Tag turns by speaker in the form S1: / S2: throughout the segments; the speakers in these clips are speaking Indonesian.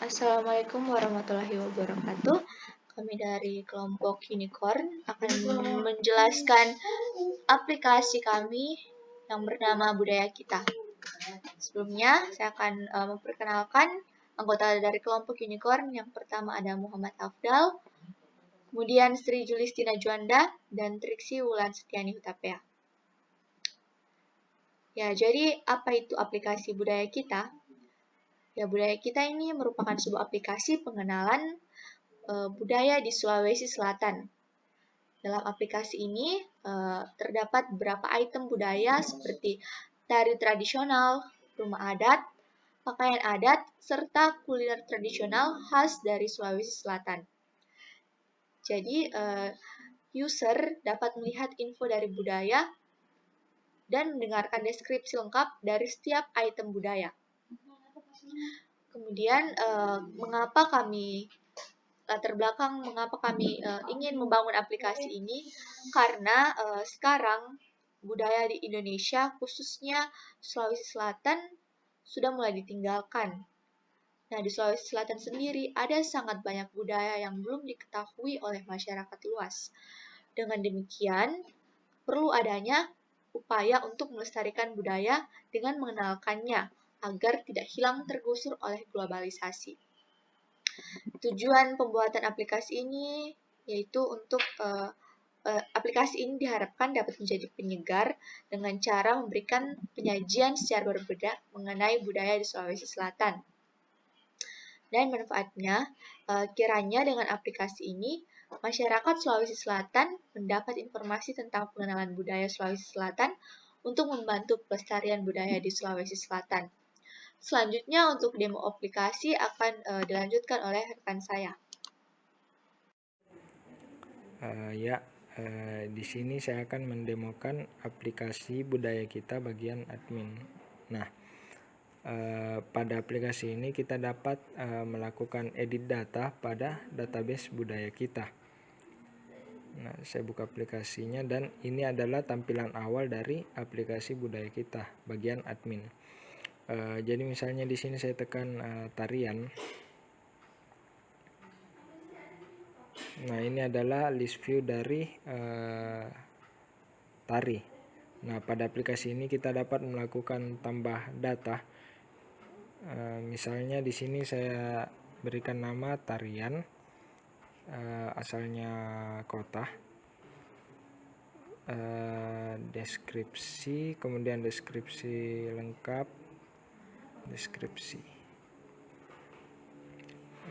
S1: Assalamualaikum warahmatullahi wabarakatuh. Kami dari kelompok Unicorn akan menjelaskan aplikasi kami yang bernama Budaya Kita. Sebelumnya, saya akan memperkenalkan anggota dari kelompok Unicorn. Yang pertama ada Muhammad Afdal, kemudian Sri Julistina Juanda, dan Triksi Wulan Setiani Hutapea. Ya, jadi apa itu aplikasi Budaya Kita? Ya, Budaya Kita ini merupakan sebuah aplikasi pengenalan budaya di Sulawesi Selatan. Dalam aplikasi ini terdapat beberapa item budaya seperti tari tradisional, rumah adat, pakaian adat, serta kuliner tradisional khas dari Sulawesi Selatan. Jadi, user dapat melihat info dari budaya dan mendengarkan deskripsi lengkap dari setiap item budaya. Kemudian, mengapa kami ingin membangun aplikasi ini? Karena sekarang budaya di Indonesia, khususnya Sulawesi Selatan, sudah mulai ditinggalkan. Nah, di Sulawesi Selatan sendiri ada sangat banyak budaya yang belum diketahui oleh masyarakat luas. Dengan demikian, perlu adanya upaya untuk melestarikan budaya dengan mengenalkannya agar tidak hilang tergusur oleh globalisasi. Tujuan pembuatan aplikasi ini yaitu untuk aplikasi ini diharapkan dapat menjadi penyegar dengan cara memberikan penyajian secara berbeda mengenai budaya di Sulawesi Selatan. Dan manfaatnya, kiranya dengan aplikasi ini, masyarakat Sulawesi Selatan mendapat informasi tentang pengenalan budaya Sulawesi Selatan untuk membantu pelestarian budaya di Sulawesi Selatan. Selanjutnya untuk demo aplikasi akan dilanjutkan oleh rekan saya.
S2: Di sini saya akan mendemokan aplikasi Budaya Kita bagian admin. Nah, pada aplikasi ini kita dapat melakukan edit data pada database Budaya Kita. Nah, saya buka aplikasinya dan ini adalah tampilan awal dari aplikasi Budaya Kita bagian admin. Jadi misalnya di sini saya tekan tarian. Nah, ini adalah list view dari tari. Nah, pada aplikasi ini kita dapat melakukan tambah data. Misalnya di sini saya berikan nama tarian, asalnya kota, deskripsi, kemudian deskripsi lengkap, deskripsi.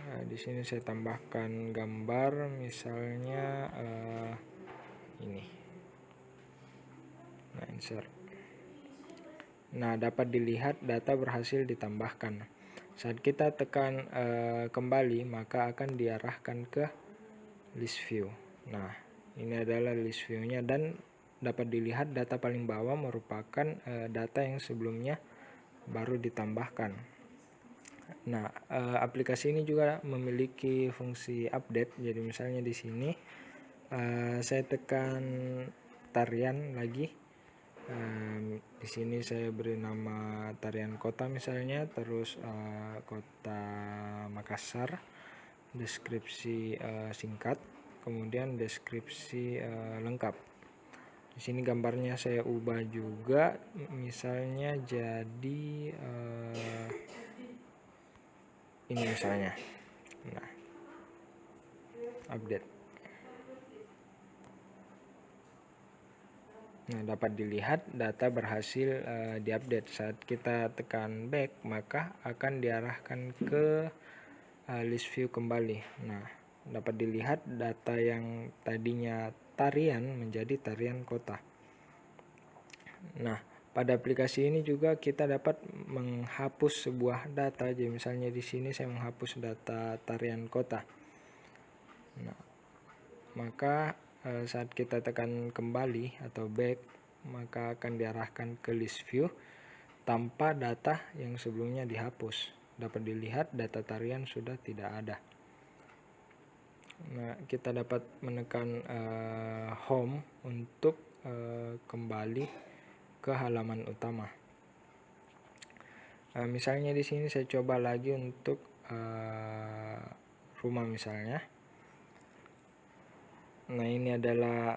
S2: Di sini saya tambahkan gambar, misalnya ini. Nah, insert. Nah, dapat dilihat data berhasil ditambahkan. Saat kita tekan kembali, maka akan diarahkan ke list view. Nah, ini adalah list view-nya dan dapat dilihat data paling bawah merupakan data yang sebelumnya baru ditambahkan. Nah, aplikasi ini juga memiliki fungsi update. Jadi misalnya di sini saya tekan tarian lagi. Di sini saya beri nama tarian kota misalnya, terus kota Makassar, deskripsi singkat, kemudian deskripsi lengkap. Di sini gambarnya saya ubah juga, misalnya jadi ini misalnya. Nah, update. Nah, dapat dilihat data berhasil diupdate. Saat kita tekan back, maka akan diarahkan ke list view kembali. Nah, dapat dilihat data yang tadinya tarian menjadi tarian kota. Nah, pada aplikasi ini juga kita dapat menghapus sebuah data. Jadi misalnya di sini saya menghapus data tarian kota. Nah, maka saat kita tekan kembali atau back, maka akan diarahkan ke list view tanpa data yang sebelumnya dihapus. Dapat dilihat data tarian sudah tidak ada. Nah, kita dapat menekan home untuk kembali ke halaman utama. Misalnya di sini saya coba lagi untuk rumah misalnya. Nah, ini adalah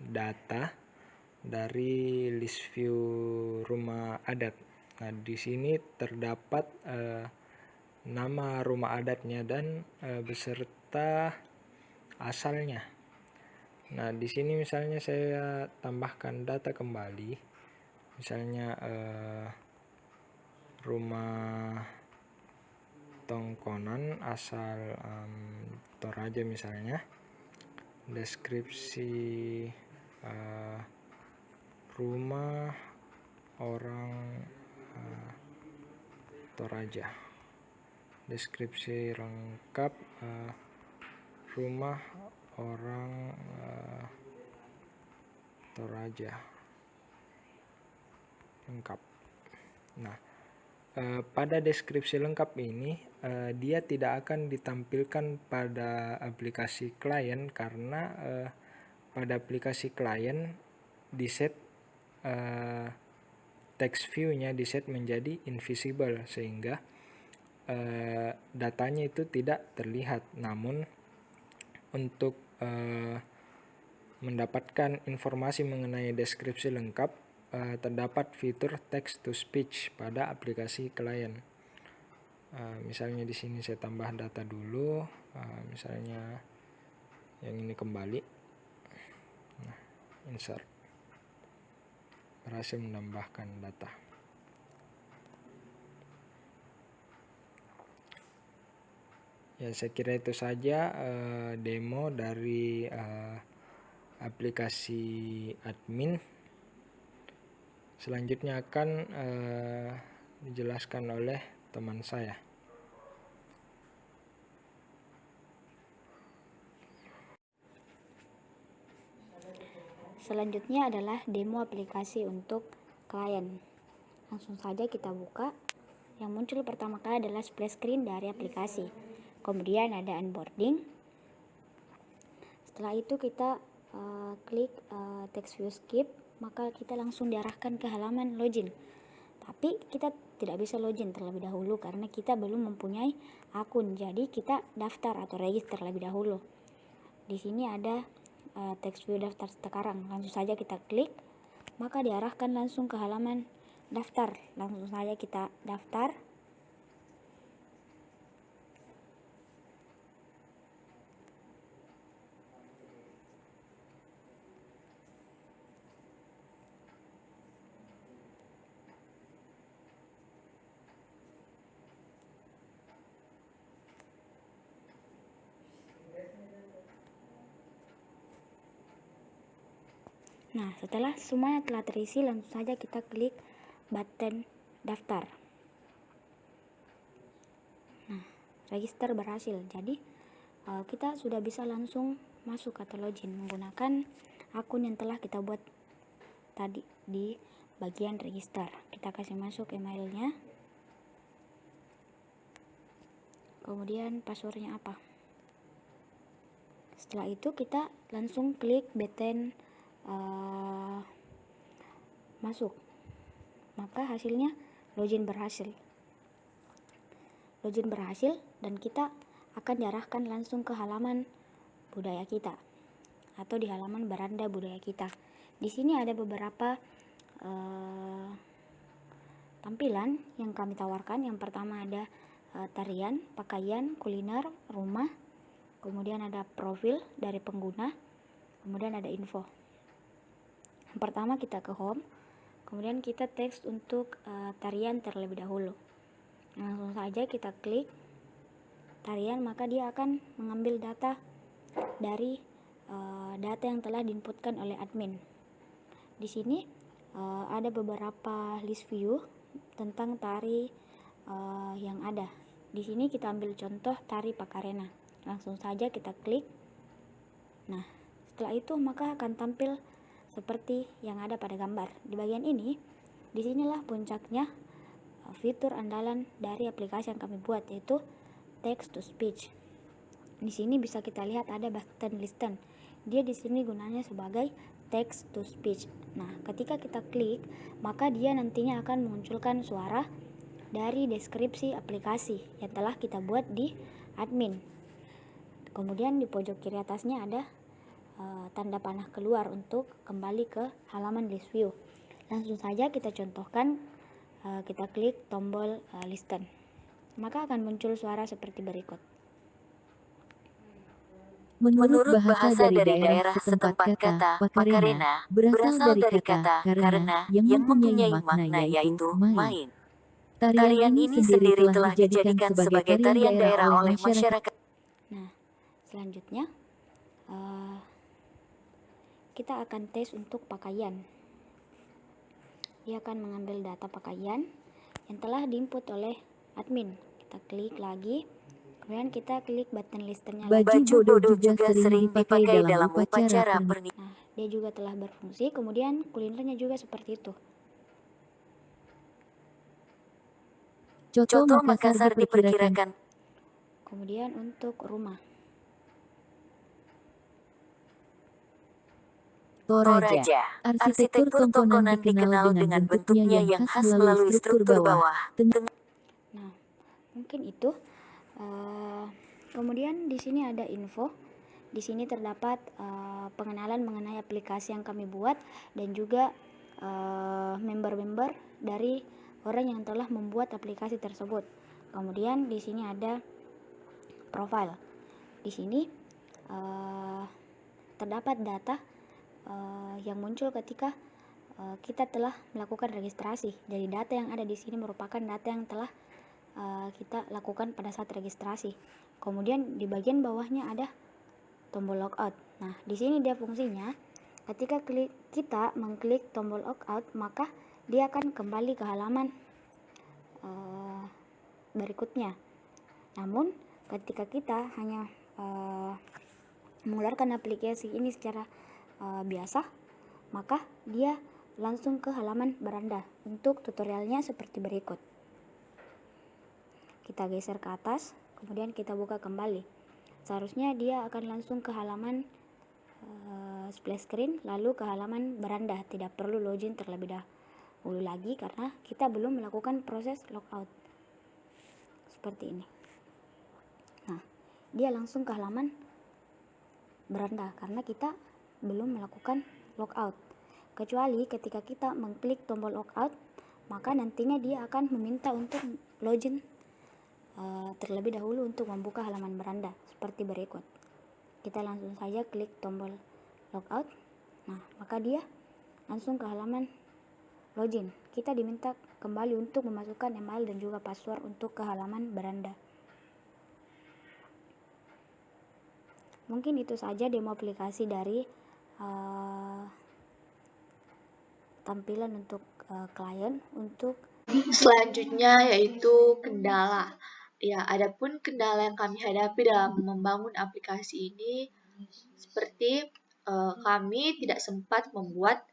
S2: data dari list view rumah adat. Nah, di sini terdapat nama rumah adatnya dan beserta asalnya. Nah, di sini misalnya saya tambahkan data kembali, misalnya rumah Tongkonan asal Toraja misalnya, deskripsi rumah orang Toraja, deskripsi lengkap rumah orang Toraja lengkap. Nah, pada deskripsi lengkap ini dia tidak akan ditampilkan pada aplikasi klien karena pada aplikasi klien di set text view-nya di set menjadi invisible sehingga datanya itu tidak terlihat. Namun untuk mendapatkan informasi mengenai deskripsi lengkap terdapat fitur text to speech pada aplikasi klien. Misalnya di sini saya tambah data dulu, misalnya yang ini kembali. Nah, insert. Berhasil menambahkan data. Ya, saya kira itu saja demo dari aplikasi admin. Selanjutnya akan dijelaskan oleh teman saya.
S3: Selanjutnya adalah demo aplikasi untuk klien. Langsung saja kita buka. Yang muncul pertama kali adalah splash screen dari aplikasi. Kemudian ada onboarding. Setelah itu kita klik text view skip, maka kita langsung diarahkan ke halaman login. Tapi kita tidak bisa login terlebih dahulu karena kita belum mempunyai akun. Jadi kita daftar atau register terlebih dahulu. Di sini ada text view daftar sekarang. Langsung saja kita klik, maka diarahkan langsung ke halaman daftar. Langsung saja kita daftar. Nah, setelah semuanya telah terisi, langsung saja kita klik button daftar. Nah, register berhasil. Jadi kita sudah bisa langsung masuk atau login menggunakan akun yang telah kita buat tadi di bagian register. Kita kasih masuk emailnya, kemudian passwordnya apa. Setelah itu kita langsung klik button masuk, maka hasilnya login berhasil. Login berhasil dan kita akan diarahkan langsung ke halaman budaya kita atau di halaman beranda budaya kita. Di sini ada beberapa tampilan yang kami tawarkan. Yang pertama ada tarian, pakaian, kuliner, rumah, kemudian ada profil dari pengguna, kemudian ada info. Yang pertama kita ke home, kemudian kita teks untuk tarian terlebih dahulu. Langsung saja kita klik tarian, maka dia akan mengambil data dari data yang telah diinputkan oleh admin. Di sini ada beberapa list view tentang tari yang ada. Di sini kita ambil contoh tari Pakarena. Langsung saja kita klik. Nah, setelah itu maka akan tampil seperti yang ada pada gambar. Di bagian ini, disinilah puncaknya fitur andalan dari aplikasi yang kami buat, yaitu text to speech. Di sini bisa kita lihat ada button listen. Dia di sini gunanya sebagai text to speech. Nah, ketika kita klik, maka dia nantinya akan memunculkan suara dari deskripsi aplikasi yang telah kita buat di admin. Kemudian di pojok kiri atasnya ada tanda panah keluar untuk kembali ke halaman list view. Langsung saja kita contohkan, kita klik tombol listen, maka akan muncul suara seperti berikut.
S4: Menurut bahasa dari daerah setempat kata Pakarena berasal dari kata karena yang mempunyai makna yaitu main. Tarian ini sendiri telah dijadikan sebagai tarian daerah oleh masyarakat.
S3: Nah, selanjutnya kita akan tes untuk pakaian. Dia akan mengambil data pakaian yang telah diinput oleh admin. Kita klik lagi, kemudian kita klik button listernya lagi.
S4: Baju bodoh juga sering dipakai dalam upacara pernikahan.
S3: Nah, dia juga telah berfungsi. Kemudian kulinernya juga seperti itu.
S4: Coto Makassar diperkirakan.
S3: Kemudian untuk rumah,
S4: Toraja, arsitektur tongkonan dikenal dengan bentuknya yang khas melalui struktur bawah.
S3: nah mungkin itu. Kemudian di sini ada info. Di sini terdapat pengenalan mengenai aplikasi yang kami buat dan juga member-member dari orang yang telah membuat aplikasi tersebut. Kemudian di sini ada profile. Di sini terdapat data yang muncul ketika kita telah melakukan registrasi. Jadi data yang ada di sini merupakan data yang telah kita lakukan pada saat registrasi. Kemudian di bagian bawahnya ada tombol logout. Nah, di sini dia fungsinya ketika kita mengklik tombol logout, maka dia akan kembali ke halaman berikutnya. Namun ketika kita hanya mengeluarkan aplikasi ini secara biasa, maka dia langsung ke halaman beranda. Untuk tutorialnya seperti berikut. Kita geser ke atas, kemudian kita buka kembali. Seharusnya dia akan langsung ke halaman splash screen, lalu ke halaman beranda. Tidak perlu login terlebih dahulu lagi karena kita belum melakukan proses logout. Seperti ini. Nah, dia langsung ke halaman beranda karena kita belum melakukan logout. Kecuali ketika kita mengklik tombol logout, maka nantinya dia akan meminta untuk login terlebih dahulu untuk membuka halaman beranda seperti berikut. Kita langsung saja klik tombol logout. Nah, maka dia langsung ke halaman login. Kita diminta kembali untuk memasukkan email dan juga password untuk ke halaman beranda. Mungkin itu saja demo aplikasi dari tampilan untuk klien. Untuk
S1: selanjutnya yaitu kendala. Ya, adapun kendala yang kami hadapi dalam membangun aplikasi ini seperti kami tidak sempat membuat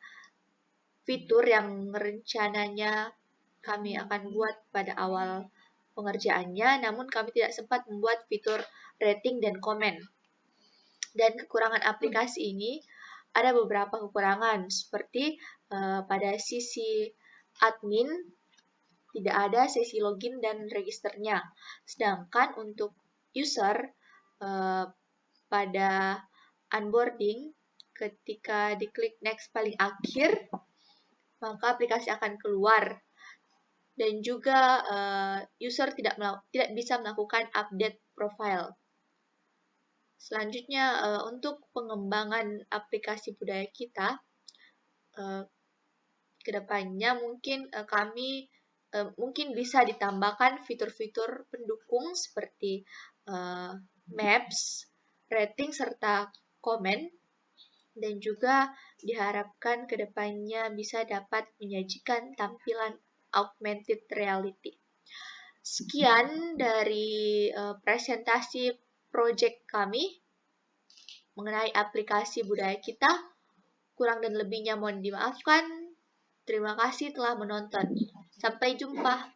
S1: fitur yang rencananya kami akan buat pada awal pengerjaannya, namun kami tidak sempat membuat fitur rating dan komen. Dan kekurangan aplikasi ini ada beberapa kekurangan, seperti pada sisi admin tidak ada sesi login dan registernya. Sedangkan untuk user pada onboarding, ketika diklik next paling akhir, maka aplikasi akan keluar. Dan juga user tidak bisa melakukan update profile. Selanjutnya, untuk pengembangan aplikasi budaya kita, kedepannya mungkin bisa ditambahkan fitur-fitur pendukung seperti maps, rating, serta komen, dan juga diharapkan kedepannya bisa dapat menyajikan tampilan augmented reality. Sekian dari presentasi project kami mengenai aplikasi budaya kita. Kurang dan lebihnya mohon dimaafkan. Terima kasih telah menonton. Sampai jumpa.